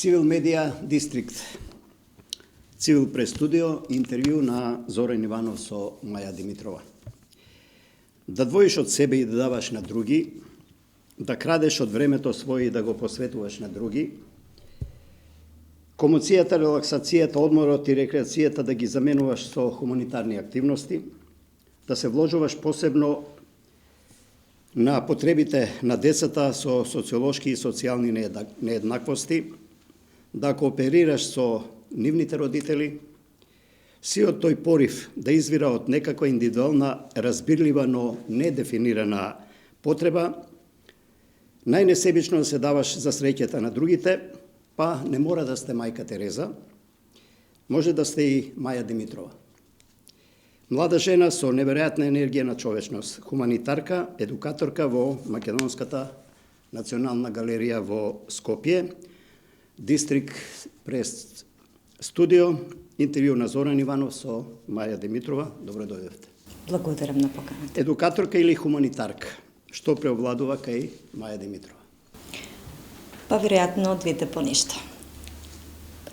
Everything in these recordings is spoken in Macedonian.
Цивил Медија Дистрикт, Цивил Прес Студио, интервју на Зоран Иванов со Маја Димитрова. Да двоиш од себе и да даваш на други, да крадеш од времето своје и да го посветуваш на други, комоцијата, релаксацијата, одморот и рекреацијата да ги заменуваш со хуманитарни активности, да се вложуваш посебно на потребите на децата со социолошки и социјални нееднаквости, да кооперираш со нивните родители, сиот тој порив да извира од некаква индивидуална, разбирлива, но недефинирана потреба, најнесебично да се даваш за среќата на другите, па не мора да сте мајка Тереза, може да сте и Маја Димитрова. Млада жена со неверојатна енергија на човечност, хуманитарка, едукаторка во Македонската национална галерија во Скопје, Дистрикт Прес Студио, интервју на Зоран Иванов со Маја Димитрова. Добро дојдовте. Благодарам на поканата. Едукаторка или хуманитарка? Што преовладува кај Маја Димитрова? Па веројатно двете по нешто.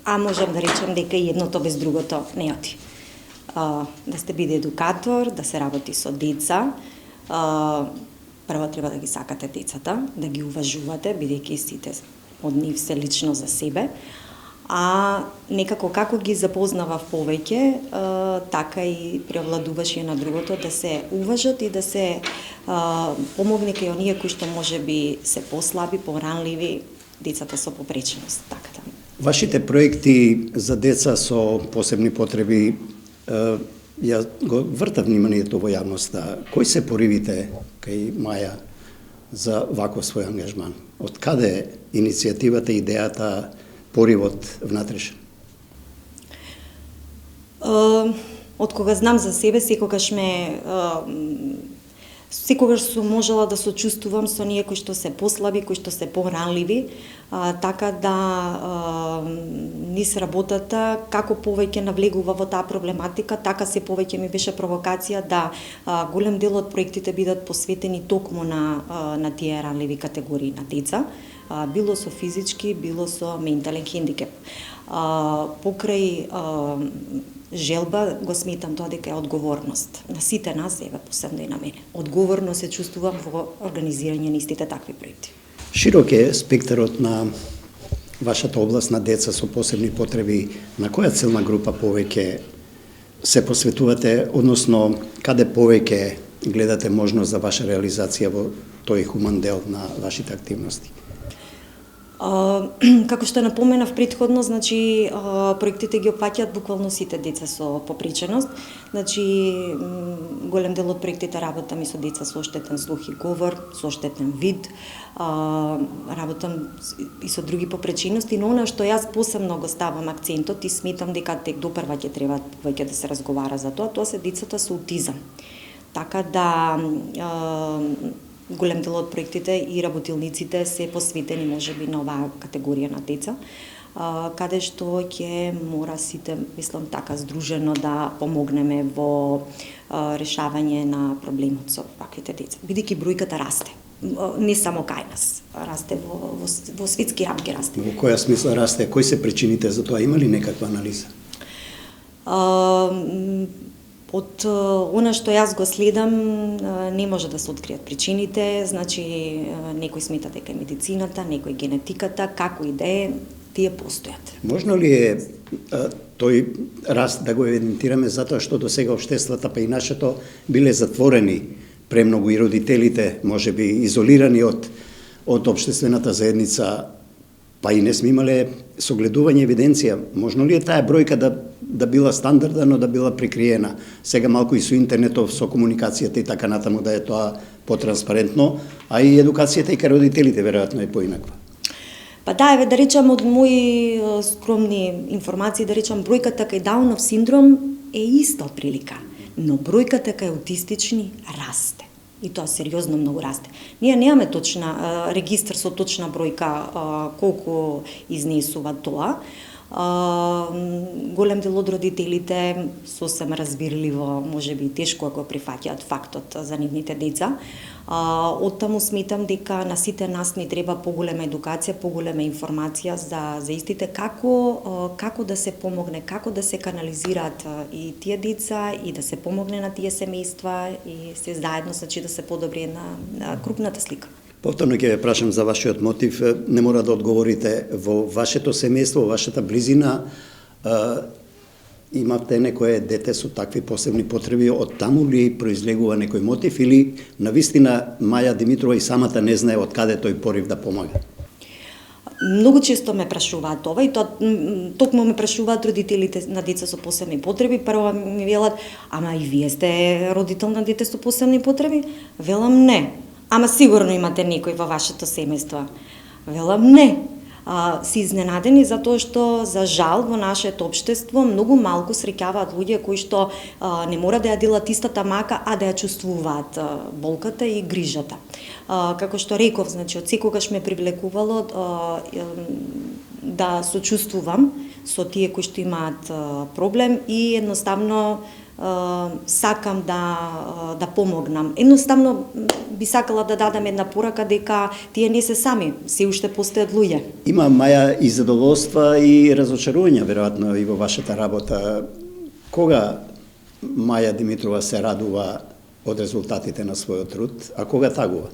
А можам да речем дека и едното без другото не оди. Да сте биде едукатор, да се работи со деца, прво треба да ги сакате децата, да ги уважувате, бидејќи сите од нив се лично за себе, а некако како ги запознавав повеќе, така и преовладуваше на другото, да се уважат и да се помогне кај оние кои што можеби се послаби, поранливи, децата со попреченост, така да. Вашите проекти за деца со посебни потреби, ја го врта вниманието во јавноста. Кои се поривите кај Маја за ваков свој ангажман? Од каде иницијативата, идејата, поривот внатрешен? Од кога знам за себе, секогаш сум можела да сочувствувам со оние кои што се послаби, кои што се поранливи, така да низ работата, како повеќе навлегува во таа проблематика, така се повеќе ми беше провокација да голем дел од проектите бидат посветени токму на тие ранливи категории на деца, било со физички, било со ментален хендикеп. Покрај желба го сметам тоа дека е одговорност на сите нас, еве посебно и на мене. Одговорно се чувствувам во организирање на истите такви проекти. Широк е спектарот на вашата област на деца со посебни потреби. На која целна група повеќе се посветувате, односно каде повеќе гледате можност за ваша реализација во тој хуман дел на вашите активности? Како што напоменав претходно, значи проектите ги опфаќаат буквално сите деца со попреченост. Значи голем дел од проектите работам и со деца со оштетен слух и говор, со оштетен вид, работам и со други попречености, но она што јас посебно го ставам акцентот и сметам дека тек допрва ќе треба повеќе да се разговара за тоа се децата со аутизам. Така да голем дел од проектите и работилниците се посветени можеби на оваа категорија на деца, каде што ќе мора сите, мислам така, здружено да помогнеме во решавање на проблемот со ваквите деца. Бидејќи бројката расте, не само кај нас, расте во светски рамки расте. Во која смисла расте? Кои се причините за тоа? Има ли некаква анализа? Од она што јас го следам, не може да се откријат причините, значи некој смета дека е медицината, некој генетиката, како и да е, тие постојат. Можно ли е тој раст да го евидентираме затоа што до сега општествата, па и нашето, биле затворени премногу и родителите, можеби изолирани од општествената заедница, па и не сме имале согледување евиденција? Можно ли е таа бројка да била стандардна, но да била прикриена? Сега малку и со интернетов, со комуникацијата и така натаму да е тоа потранспарентно, а и едукацијата и кај родителите веројатно е поинаква. Па да, еве да речам од мои скромни информации, да речам бројката кај Даунов синдром е иста отприлика, но бројката кај аутистични расте. И тоа сериозно многу расте. Ние немаме точна регистар со точна бројка колку изнесува тоа, Голем дел од родителите сосем разбирливо, можеби тешко ако прифаќаат фактот за нивните деца. Оттаму сметам дека на сите нас ни треба поголема едукација, поголема информација за истите како да се помогне, како да се канализираат и тие деца и да се помогне на тие семејства и се заедно, значи да се подобри на крупната слика. Повторно ќе ве прашам за вашиот мотив. Не мора да одговорите. Во вашето семејство, во вашата близина, имате некое дете со такви посебни потреби, од таму ли произлегува некој мотив или навистина Маја Димитрова и самата не знае од каде тој порив да помага? Многу често ме прашуваат ова и токму ме прашуваат родителите на деца со посебни потреби. Прво ми велат, ама и вие сте родител на дете со посебни потреби? Велам не. Ама сигурно имате некој во вашето семејство. Велам не. Си изненадени затоа што за жал во нашето општество многу малку среќаваат луѓе кои што не мора да ја делат истата мака, а да ја чувствуваат болката и грижата. Како што реков, значи од секогаш ме привлекувало да сочувствувам со тие кои што имаат проблем и едноставно сакам да помогнам. Едноставно би сакала да дадам една порака дека тие не се сами, се уште постојат луѓе. Има, Маја, и задоволства и разочарувања веројатно и во вашата работа. Кога Маја Димитрова се радува од резултатите на својот труд, а кога тагува?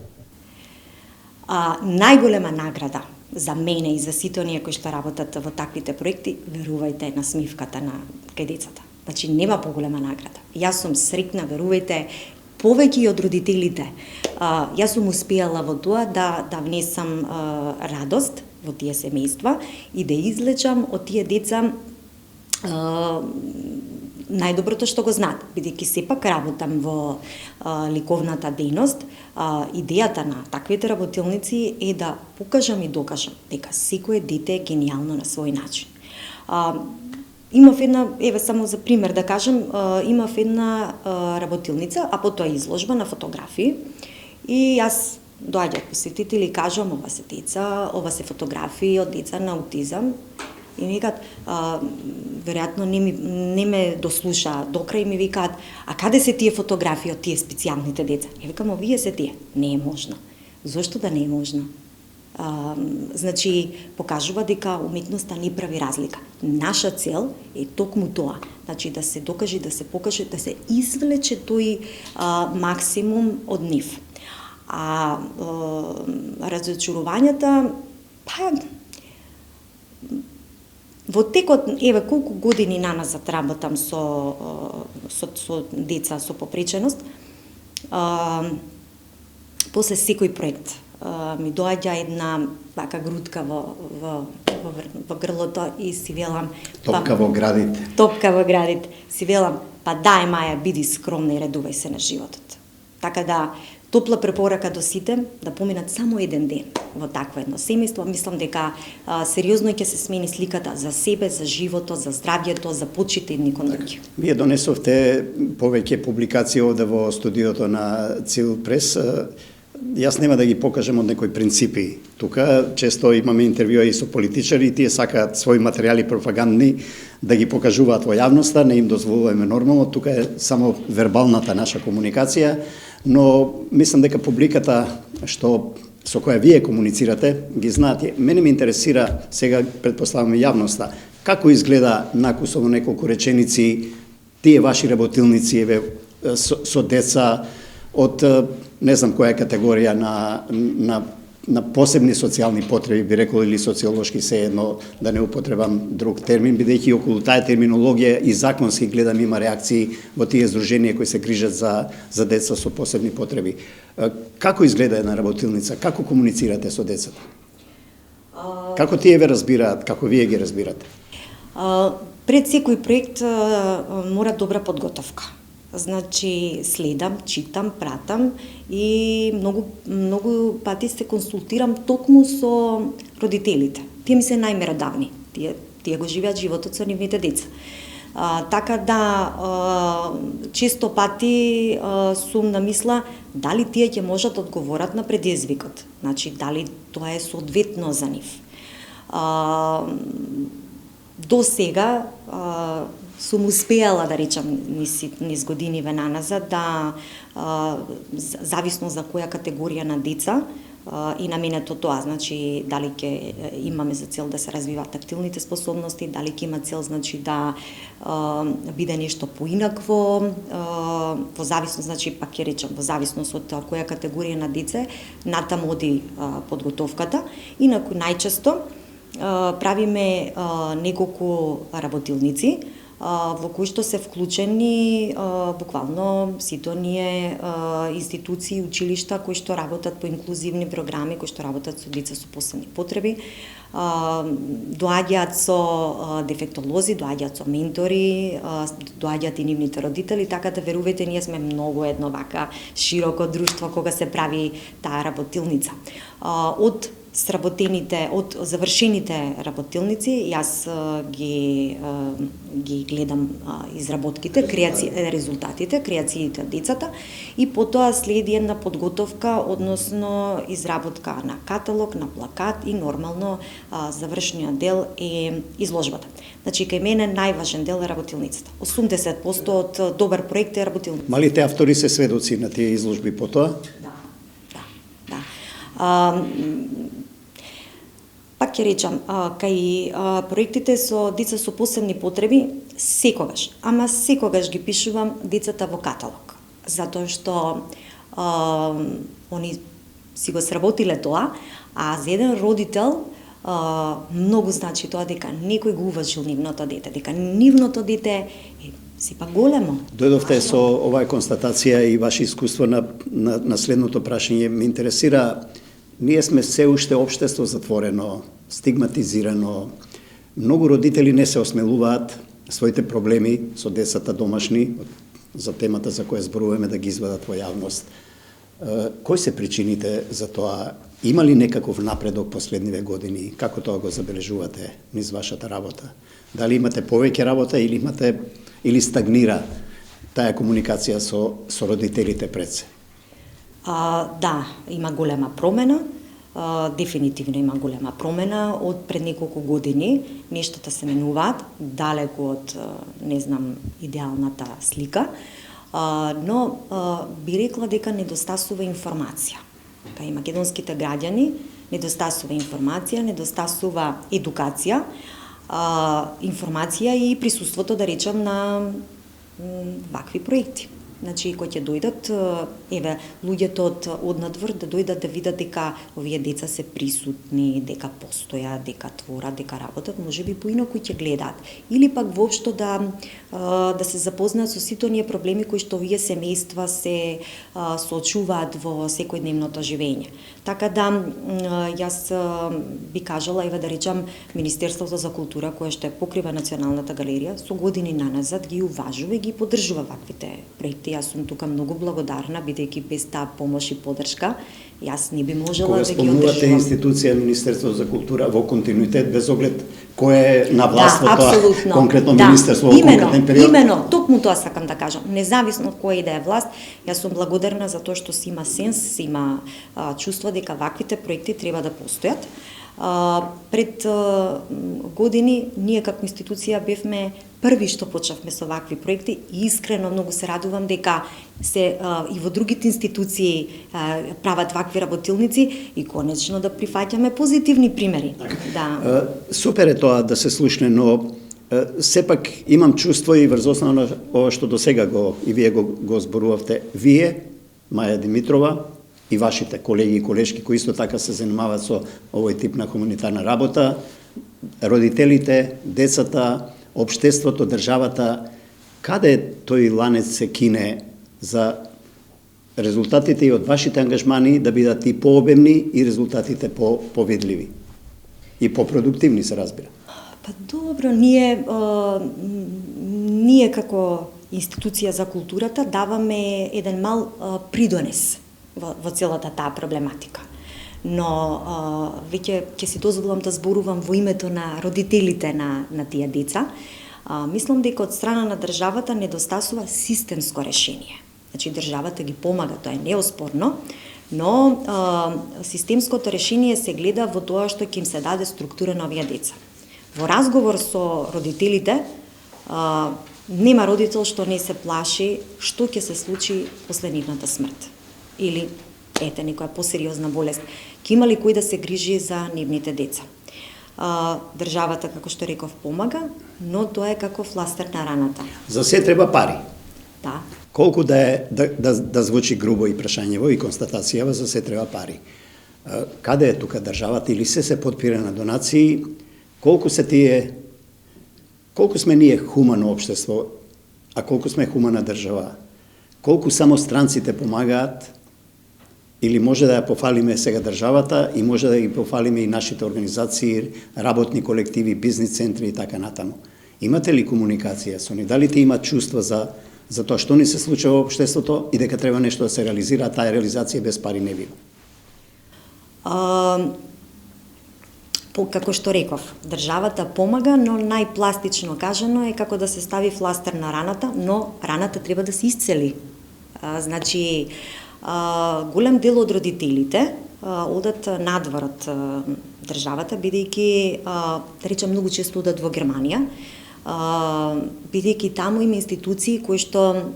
Најголема награда за мене и за сите оние кои што работат во таквите проекти, верувајте, на смивката на кај децата. Значи, нема поголема награда. Јас сум среќна, верувајте, повеќе и од родителите. Јас сум успеала во тоа да внесам радост во тие семејства и да излечам од тие деца најдоброто што го знаат, бидејќи сепак работам во ликовната дејност. Идејата на таквите работилници е да покажам и докажам дека секое дете е генијално на свој начин. Имав една, еве само за пример да кажем, имав една работилница, а потоа изложба на фотографии и јас доаѓаат посетители и кажам, ова се деца, ова се фотографии од деца на аутизам и ми викаат, веројатно не ме дослуша до крај, ми викаат, а каде се тие фотографии од тие специјалните деца? Ја викам, овие се тие. Не е можно. Зошто да не е можно? Значи, покажува дека уметноста не прави разлика. Наша цел е токму тоа, значи да се докаже, да се покаже, да се извлече тој максимум од нив. Разочарувањата, во текот, еве колку години наназад работам со деца со попреченост, после секој проект ми доаѓа една вака грудка во грлото и си велам... Топка во градите. Топка во градите. Си велам, па дај Маја, биди скромна и редувај се на животот. Така да, топла препорака до сите да поминат само еден ден во такво едно семејство. Мислам дека сериозно ќе се смени сликата за себе, за животот, за здравјето, за почит едни кон други. Вие донесовте повеќе публикации овде во студиото на Цивил Прес. Јас нема да ги покажам од некои принципи. Тука често имаме интервјуа и со политичари, и тие сакаат своји материјали пропагандни да ги покажуваат во јавноста, не им дозволуваме нормално, тука е само вербалната наша комуникација, но мислам дека публиката со која вие комуницирате, ги знаат. Мене ме интересира, сега предпоставаме јавноста, како изгледа накусо во неколку реченици тие ваши работилници со деца од не знам која категорија на посебни социјални потреби, би рекол, или социолошки, се едно да не употребам друг термин, бидејќи околу таа терминологија и законски гледам има реакции во тие здруженија кои се грижат за деца со посебни потреби. Како изгледа една работилница? Како комуницирате со децата? Како тие ве разбираат? Како вие ги разбирате? Пред секој проект мора добра подготовка. Значи, следам, читам, пратам и многу пати се консултирам токму со родителите. Тие ми се најмеrodavни. Тие го живеат животот со нивните деца. Така да, често пати сум на мисла дали тие ќе можат да одговорат на предизвикот. Значи, дали тоа е соодветно за нив. до сега сум успеала да речам низ годиниве наназад да зависно за која категорија на деца и наменето тоа, значи дали ќе имаме за цел да се развиваат тактилните способности, дали ќе има цел значи да биде нешто поинакво, во зависност, значи пак ќе речам, во зависност од која категорија на деца натаму оди подготовката. Инаку најчесто правиме неколку работилници во кои што се вклучени буквално сите оние институции, училишта кои што работат по инклузивни програми, кои што работат со деца со посебни потреби, доаѓаат со дефектолози, доаѓаат со ментори, доаѓаат и нивните родители, така да верувате, ние сме многу едно вака широко друштво кога се прави таа работилница. Од сработените, од завршените работилници, јас ги гледам изработките, резултатите, креациите од децата и потоа следи една подготовка, односно изработка на каталог, на плакат и нормално завршниот дел е изложбата. Значи, кај мене најважен дел е работилницата. 80% од добар проект е работилница. Малите автори се сведоци на тие изложби потоа? Да. Пак ќе речам, кај проектите со деца со посебни потреби, секогаш ги пишувам децата во каталог. Затоа што они си го сработиле тоа, а за еден родител многу значи тоа дека некој го уважил нивното дете, дека нивното дете е сепак големо. Дојдовте со оваа констатација и ваше искуство на следното прашање. Ме интересира, ние сме се уште општество затворено, стигматизирано. Многу родители не се осмелуваат своите проблеми со децата домашни, за темата за која зборуваме, да ги извадат во јавност. Кои се причините за тоа? Има ли некаков напредок последниве години? Како тоа го забележувате низ вашата работа? Дали имате повеќе работа или стагнира таа комуникација со родителите пред се? Да, има голема промена. Дефинитивно има голема промена. Од пред неколку години нештата се менуваат, далеку од, идеалната слика, но би рекла дека недостасува информација. Кај македонските граѓани недостасува информација, недостасува едукација, информација и присуството, да речам, на вакви проекти. Значи, кои ќе дојдат, луѓето од надвор да дојдат да видат дека овие деца се присутни, дека постојат, дека творат, дека работат, можеби поинаку ќе гледаат. Или пак воопшто да се запознаат со сите оние проблеми кои што овие семејства се соочуваат во секојдневното живење. Така да, јас би кажала, да речам, Министерството за култура, кое што покрива Националната галерија, со години наназад ги уважува и ги поддржува ваквите проекти. Јас сум тука многу благодарна, бидејќи без таа помош и поддршка, јас не би можела да ги одржувам. Кога спомнувате институција Министерство за култура во континуитет, без оглед кој е на власт во тоа конкретно министерство во конкретен период? Имено, токму тоа сакам да кажам. Независно од која и да е власт, јас сум благодарна за тоа што си има сенс, си има чувство дека ваквите проекти треба да постојат. Пред години ние како институција бевме први што почнавме со вакви проекти и искрено многу се радувам дека се и во другите институции прават вакви работилници и конечно да прифаќаме позитивни примери. Да. Супер е тоа да се слушне, но сепак имам чувство и врз основа на ова што досега и вие го зборувавте. Вие, Маја Димитрова, и вашите колеги и колешки кои исто така се занимаваат со овој тип на хуманитарна работа, родителите, децата, општеството, државата, каде тој ланец се кине за резултатите и од вашите ангажмани да бидат и пообемни и резултатите повидливи и попродуктивни, се разбира? Па добро, ние како институција за културата даваме еден мал придонес во целата таа проблематика. Но веќе ќе си дозволам да зборувам во името на родителите на тие деца. Мислам дека од страна на државата недостасува системско решение. Значи државата ги помага, тоа е неоспорно, но системското решение се гледа во тоа што ќе им се даде структура на овие деца. Во разговор со родителите, нема родител што не се плаши што ќе се случи после нивната смрт. Или, ете, некоја посериозна болест. Ќе има ли кој да се грижи за нивните деца? Државата, како што реков, помага, но тоа е како фластер на раната. За се треба пари. Да. Колку да звучи грубо и прашањево и констатацијава, за се треба пари. Каде е тука државата, или се подпира на донации? Колку сме ние хумано општество, а колку сме хумана држава? Колку само странците помагаат? Или може да ја пофалиме сега државата и може да ги пофалиме и нашите организации, работни колективи, бизнис центри и така натаму. Имате ли комуникација со нив? Дали те имат чувства за тоа што ни се случува во општеството и дека треба нешто да се реализира, а таа реализација без пари не бива? Како што реков, државата помага, но најпластично кажано е како да се стави фластер на раната, но раната треба да се исцели. Значи, голем дел од родителите одат надвор од државата, бидејќи, да речем, многу често одат во Германија, бидејќи таму има институции кои што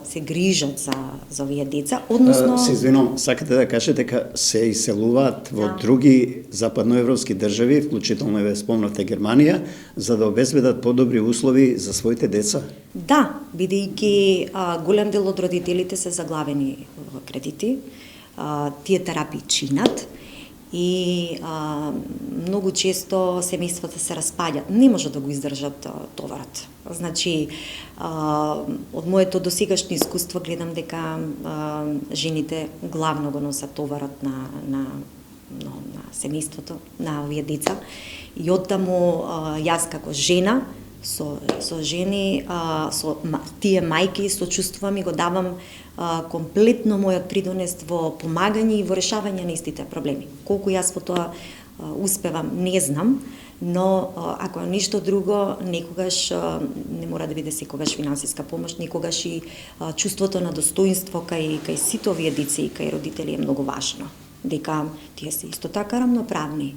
се грижат за овие деца, односно... Се извинувам, сакате да кажете дека се иселуваат во други западноевропски држави, вклучително ве спомнавте Германија, за да обезбедат подобри услови за своите деца? Да, бидејќи голем дел од родителите се заглавени во кредити, тие терапии чинат, и многу често семејствата се распаѓаат, не може да го издржат товарот. Значи, од моето досегашно искуство гледам дека жените главно го носат товарот на семејството, на овие деца. И оттаму јас како жена со жени, со тие мајки сочувствувам и го давам комплетно мојот придонес во помагање и во решавање на истите проблеми. Колку јас во тоа успевам, не знам, но ако ништо друго, некогаш не мора да биде секогаш финансиска помош, некогаш и чувството на достоинство кај сите овие деца и кај родители е многу важно. Дека тие се исто така рамноправни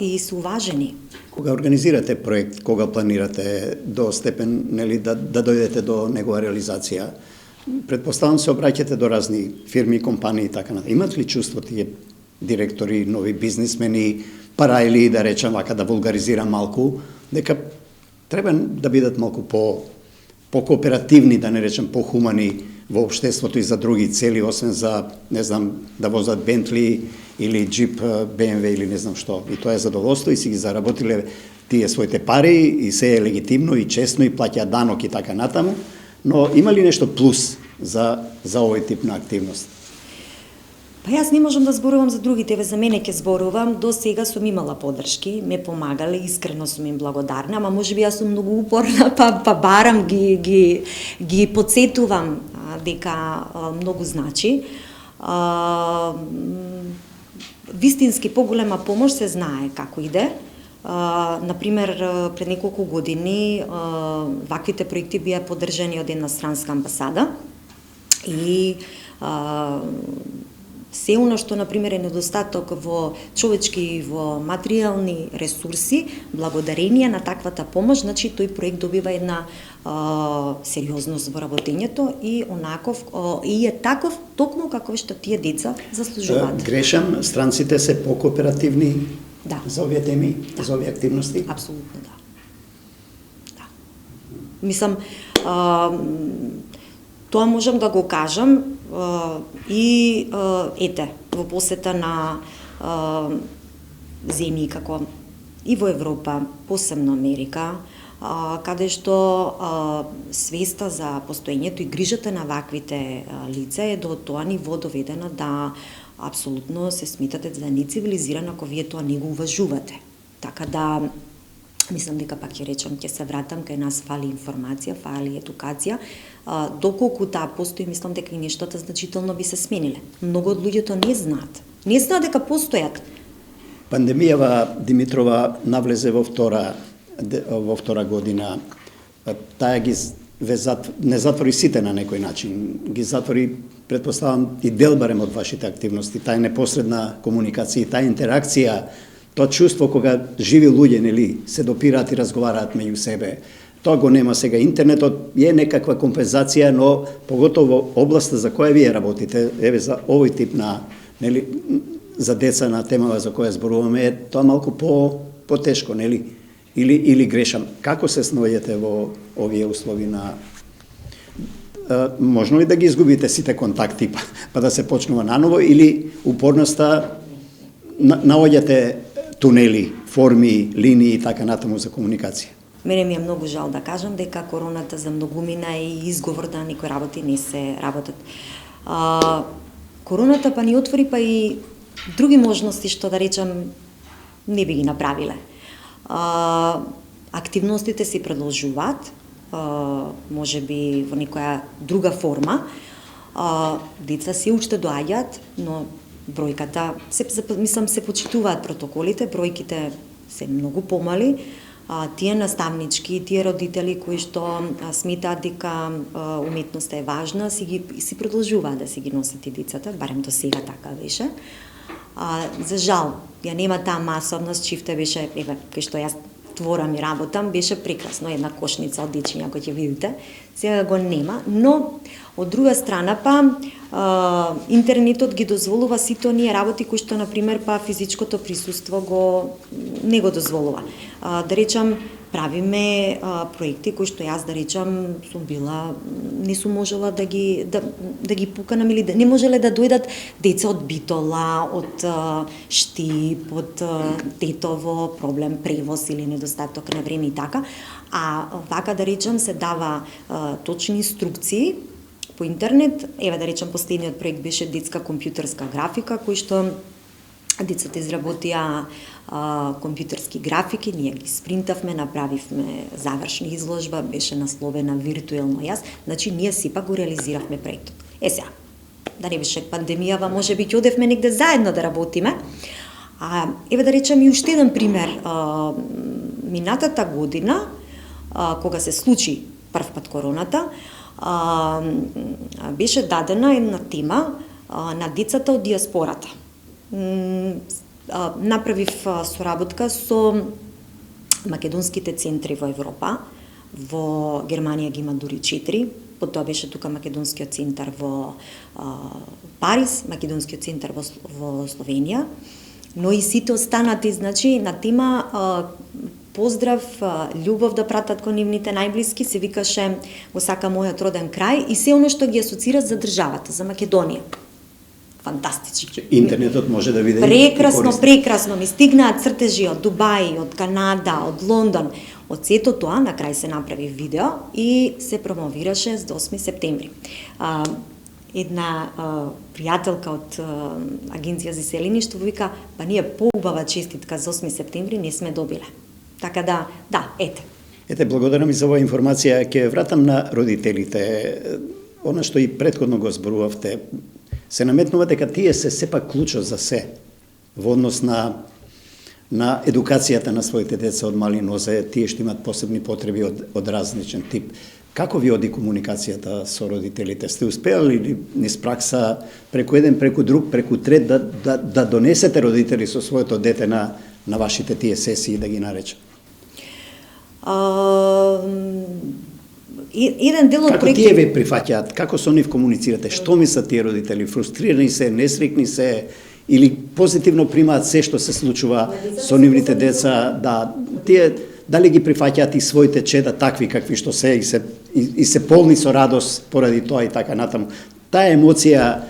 и се уважени. Кога организирате проект, кога планирате до степен, нели, да дојдете до негова реализација, предпоставам се обраќате до разни фирми, компании и така натаму. Имат ли чувство тие директори, нови бизнисмени, парајли, да речам вака, да вулгаризирам малку, дека треба да бидат малку по-кооперативни, да не речем по-хумани во општеството и за други цели, освен за, не знам, да возат Бентли или джип BMW или не знам што. И тоа е задоволство и си ги заработиле тие своите пари и се е легитимно и честно и плаќаат данок и така натаму. Но има ли нешто плюс за овој тип на активност? Па јас не можам да зборувам за другите, за мене ќе зборувам. До сега сум имала поддршки, ме помагале, искрено сум им благодарна, ама можеби јас сум многу упорна, па барам ги потсетувам дека многу значи. Вистински поголема помош се знае како иде. Например, пред неколку години ваквите проекти беа поддржани од една странска амбасада и се оно што, например, е недостаток во човечки и во материјални ресурси, благодарение на таквата помош, значи тој проект добива една сериозност во работењето и онаков и е таков токму како што тие деца заслужуваат. Грешам, странците се по-кооперативни за овие теми, за овие активности? Апсолутно да. Мислам, тоа можам да го кажам и ете, во посета на земји како и во Европа, посебно Америка, каде што свеста за постоењето и грижата на ваквите лица е до тоа ниво доведена да апсолутно се смитате за нецивилизирано ако вие тоа не го уважувате. Така да мислам дека пак ќе речам, ќе се вратам кај нас фали информација, фали едукација. Доколку таа постои, мислам дека и нештата значително би се смениле. Многу од луѓето не знаат. Не знаат дека постојат. Пандемијава, Димитрова, навлезе во втора година. Таа ги не затвори сите на некој начин. Ги затвори, предпоставам, и дел барем од вашите активности. Таа непосредна комуникација, таа интеракција Тоа чувство кога живи луѓе, нели, се допираат и разговараат меѓу себе. Тоа го нема сега. Интернетот е некаква компензација, но поготово областа за која вие работите, еве за овој тип на, нели, за деца на темава за која зборуваме, тоа малку потешко, нели? Или грешам. Како се сноѓете во овие услови на можно ли да ги изгубите сите контакти па да се почнува наново, или упорноста наоѓате тунели, форми, линии и така натаму за комуникација? Мене ми е многу жал да кажам дека короната за многумина е изговор да некои работи не се работат. Короната па ни отвори па и други можности што да речам не би ги направиле. Активностите се продолжуваат, може би во некоја друга форма. Деца се уште доаѓаат, но бројката, мислам, се почитуваат протоколите, бројките се многу помали. Тие наставнички, тие родители кои што сметаат дека уметноста е важна, си продолжуваат да си ги носат и децата, барем до сега така беше. За жал, ја нема таа масовност, чифте беше, еве, кај што јас творам и работам, беше прекрасно, една кошница од дечиња кој ќе видите, сега го нема, но од друга страна па интернетот ги дозволува сите оние работи кои што, например, па физичкото присуство не го дозволува. Да речам, правиме проекти кои што јас, да речам, не сум можела да ги поканам, или не можеле да дојдат деца од Битола, од Штип, од Тетово, проблем превоз или недостаток на време и така. Вака, да речам, се дава точни инструкции по интернет. Еве, да речам, последниот проект беше детска компјутерска графика, кој што децата изработија компјутерски графики, ние ги спринтавме, направивме завршна изложба, беше насловена Виртуелно јас, значи ние сепак го реализиравме проектот. Сега, да не беше пандемијава, може би ќе одевме негде заедно да работиме. Еве, да речем и уште еден пример. Минатата година, кога се случи прв пат короната, беше дадена една тема на децата од диаспората. Направив соработка со македонските центри во Европа. Во Германија ги има дури 4, потоа беше тука македонскиот центар во Париз, македонскиот центар во Словенија, но и сите останати, значи, на тема поздрав, љубов да пратат кон нивните најблиски, се викаше "Го сака мојот роден крај", и се оно што ги асоцира за државата, за Македонија. Фантастички. Интернетот може да биде прекрасно ми стигнаат цртежи од Дубај, од Канада, од Лондон. Од сето тоа на крај се направи видео и се промовираше до 8 септември. Една пријателка од Агенција за иселеништво вика, па ние поубава честитка за 8 септември не сме добиле. Така да, ете. Ете, благодарам и за оваа информација. Ќе вратам на родителите. Она што и претходно го зборувавте, се наметнува дека тие се сепак клучот за се во однос на едукацијата на своите деца од мали нозе, тие што имат посебни потреби од различен тип. Како ви оди комуникацијата со родителите? Сте успеали ли низ пракса преку еден, преку друг, преку трет да донесете родители со своето дете на вашите тие сесии, да ги наречам? Еден дел од проекти... Како тие ве прифаќаат? Како со нив комуницирате? Што мислат тие родители? Фрустрирани се, несрекни се, или позитивно примаат се што се случува со нивните деца? Да, тие дали ги прифаќаат и своите чеда такви какви што се и се полни со радост поради тоа и така натаму? Таа емоција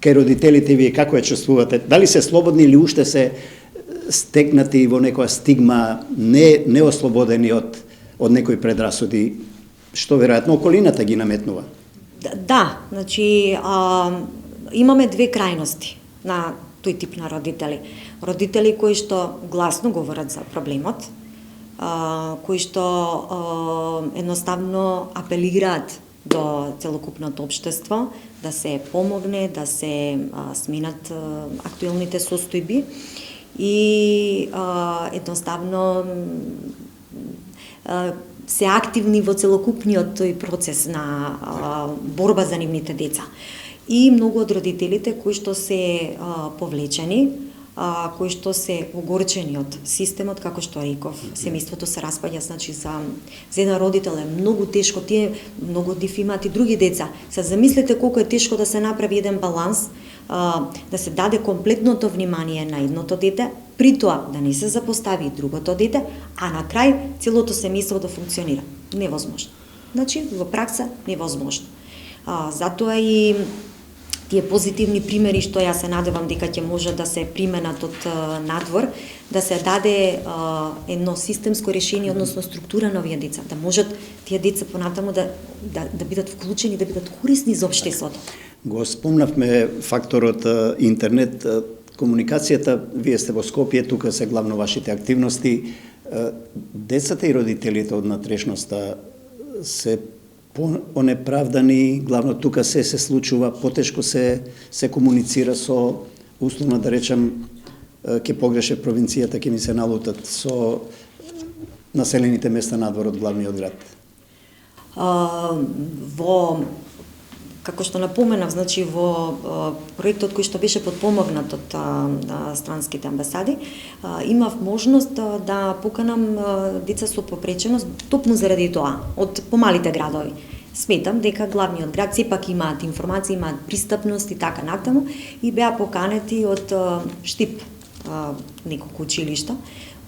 кај родителите вие како ја чувствувате? Дали се слободни или уште се стегнати во некоја стигма, не ослободени од некои предрасуди, што веројатно околината ги наметнува? Да, значи имаме две крајности на тој тип на родители. Родители кои што гласно говорат за проблемот, кои што едноставно апелираат до целокупното општество да се помогне, да се сменат актуелните состојби и едноставно се активни во целокупниот тој процес на борба за нивните деца. И многу од родителите кои што се повлечени, кои што се огорчени од системот, како што реков, семејството се распаѓа, значи за еден родител е многу тешко, тие многу диф имаат и други деца. Се замислете колку е тешко да се направи еден баланс, да се даде комплетното внимание на едното дете, при тоа да не се запостави и другото дете, а на крај целото семејство да функционира. Невозможно. Значи, во пракса невозможно. Затоа и тие позитивни примери што ја се надевам дека ќе може да се применат од надвор, да се даде едно системско решение, односно структура на овие деца, да можат тие деца понатаму да бидат вклучени, да бидат корисни за општеството. Го спомнавме факторот интернет, комуникацијата, вие сте во Скопје, тука се главно вашите активности. Децата и родителите од натрешноста се онеправдани, главно тука се случува, потешко се комуницира со, условно да речем, ке погреше провинцијата, ке ми се налутат со населените места надвор од главниот град. Како што напоменав, значи во проектот кој што беше подпомогнат од странските амбасади, имав можност да поканам деца со попреченост топму заради тоа од помалите градови. Сметам дека главниот град сепак имаат информации, имаат пристапност и така натаму, и беа поканети од Штип неколку училишта.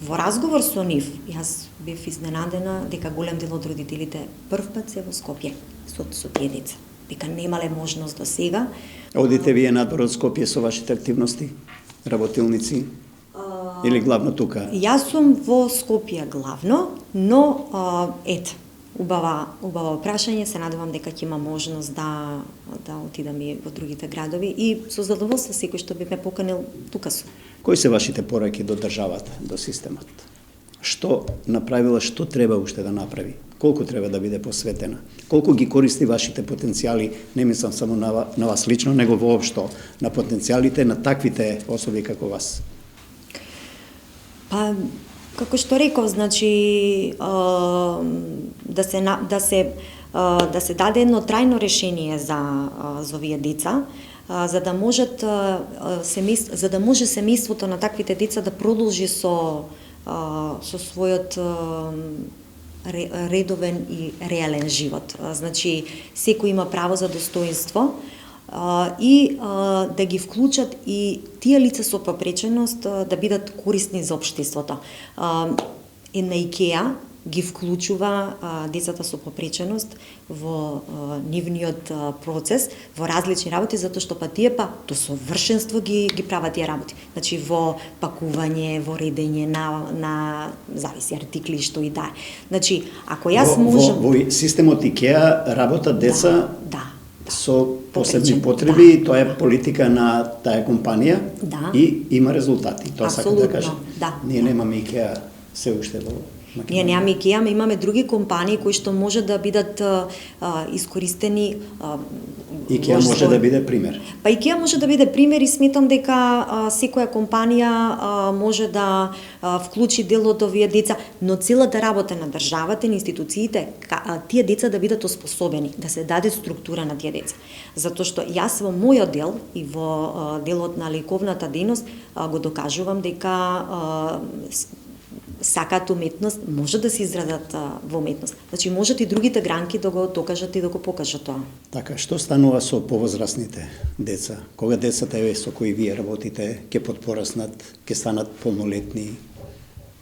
Во разговор со нив, јас бев изненадена дека голем дел од родителите првпат се во Скопје со тие деца, дека немале можност до сега. Одите вие надвор од Скопје со вашите активности, работилници, или главно тука? Јас сум во Скопје главно, но убава прашање, се надевам дека ќе има можност да отидам и во другите градови и со задоволство секој што би ме поканил, тука сум. Кои се вашите пораки до државата, до системот? Што направила, што треба уште да направи? Колку треба да биде посветена? Колку ги користи вашите потенцијали, не мислам само на вас лично, него воопшто на потенцијалите на таквите особи како вас? Па, како што реков, значи да се даде едно трајно решение за овие деца, за да може семејството на таквите деца да продолжи со својот редовен и реален живот. Значи, секој има право за достоинство и да ги вклучат и тие лица со попреченост да бидат корисни за општеството. Една ИКЕА ги вклучува децата со попреченост во нивниот процес, во различни работи, затоа што тие до совршенство ги прават тие работи. Значи во пакување, во редење на зависи артикли што и да е. Значи, ако јас можам... Во системот ИКЕА работат деца со посебни потреби, тоа е политика на таа компанија и има резултати. Тоа сакам да кажам. Ние немаме ИКЕА се уште во Македонија. Ние немаме ИКЕА, имаме други компании кои што може да бидат искористени. ИКЕА може да биде пример. Па ИКЕА може да биде пример и сметам дека секоја компанија може да вклучи дел од овие деца, но целата работа на државата и на институциите, тие деца да бидат оспособени, да се даде структура на тие деца. Затоа што јас во мојот дел и во делот на лековната дејност го докажувам дека сакаат уметност, може да се израдат во уметност. Значи, можат и другите гранки да го докажат и да го покажат тоа. Така, што станува со повозрастните деца? Кога децата со кои вие работите ќе подпораснат, ќе станат полнолетни?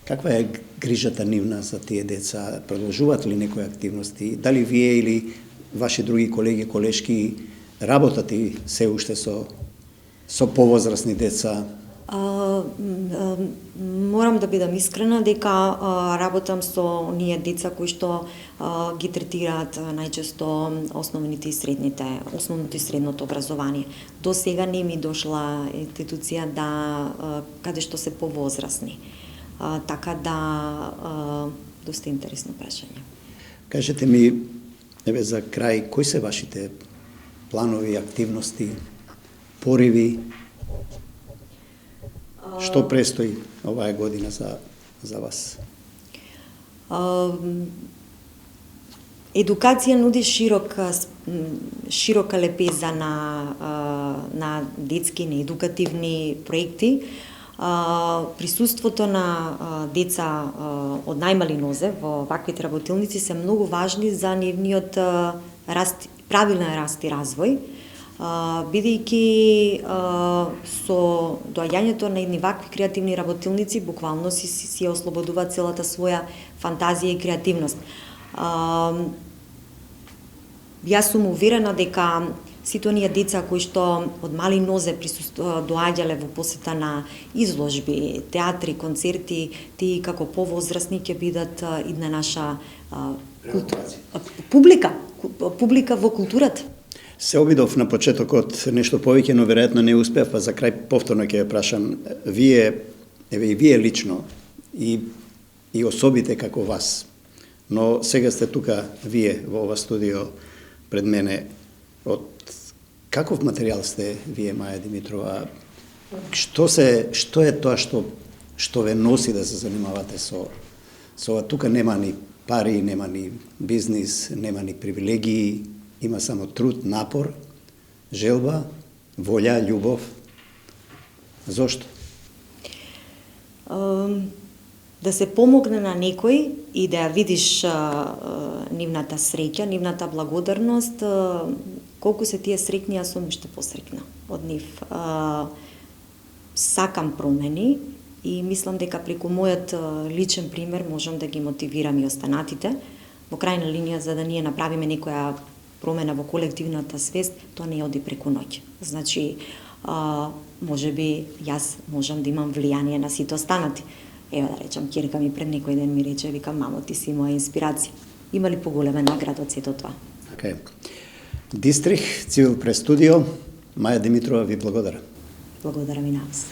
Каква е грижата нивна за тие деца? Продолжуваат ли некои активности? Дали вие или ваши други колеги, колешки работат и се уште со повозрастни деца? Морам да бидам искрена дека работам со оние деца кои што ги третираат најчесто основното и средното образование. До сега не ми дошла институција каде што се повозрастни. Така да доста интересно прашање. Кажете ми, за крај, кои се вашите планови, активности, пориви? Што престои оваа година за вас? Едукација нуди широка лепеза на детски, на едукативни проекти. Присуството на деца од најмали нозе во ваквите работилници се многу важни за нивниот раст, правилен раст и развој, бидејќи со доаѓањето на едни вакви креативни работилници буквално си ослободува целата своја фантазија и креативност. Јас сум уверена дека сите оние деца кои што од мали нозе доаѓале во посета на изложби, театри, концерти, тие како повозрасни ќе бидат една наша публика во културата. Се обидов на почетокот нешто повеќе, но веројатно не успев, па за крај повторно ќе ве прашам, вие лично и особите како вас, но сега сте тука вие во ова студио пред мене, од каков материјал сте вие, Маја Димитрова? Што е тоа што ве носи да се занимавате со ова? Тука нема ни пари, нема ни бизнис, нема ни привилегии, има само труд, напор, желба, волја, љубов. Зошто? Да се помогне на некој и да ја видиш нивната среќа, нивната благодарност, колку се тие среќни, јас сум уште посреќна од нив. Сакам промени и мислам дека преку мојот личен пример можам да ги мотивирам и останатите. Во крајна линија, за да ние направиме некоја промена во колективната свест, тоа не оди преку ноќ. Значи, можеби јас можам да имам влијание на сите останати. Ева да речам, ќерка ми пред некој ден ми рече, вика, мамо, ти си моја инспирација. Има ли поголема награда од сето тоа? Okay. Дистрих, Цивил прес студио, Маја Димитрова ви благодарам. Благодарам и на вас.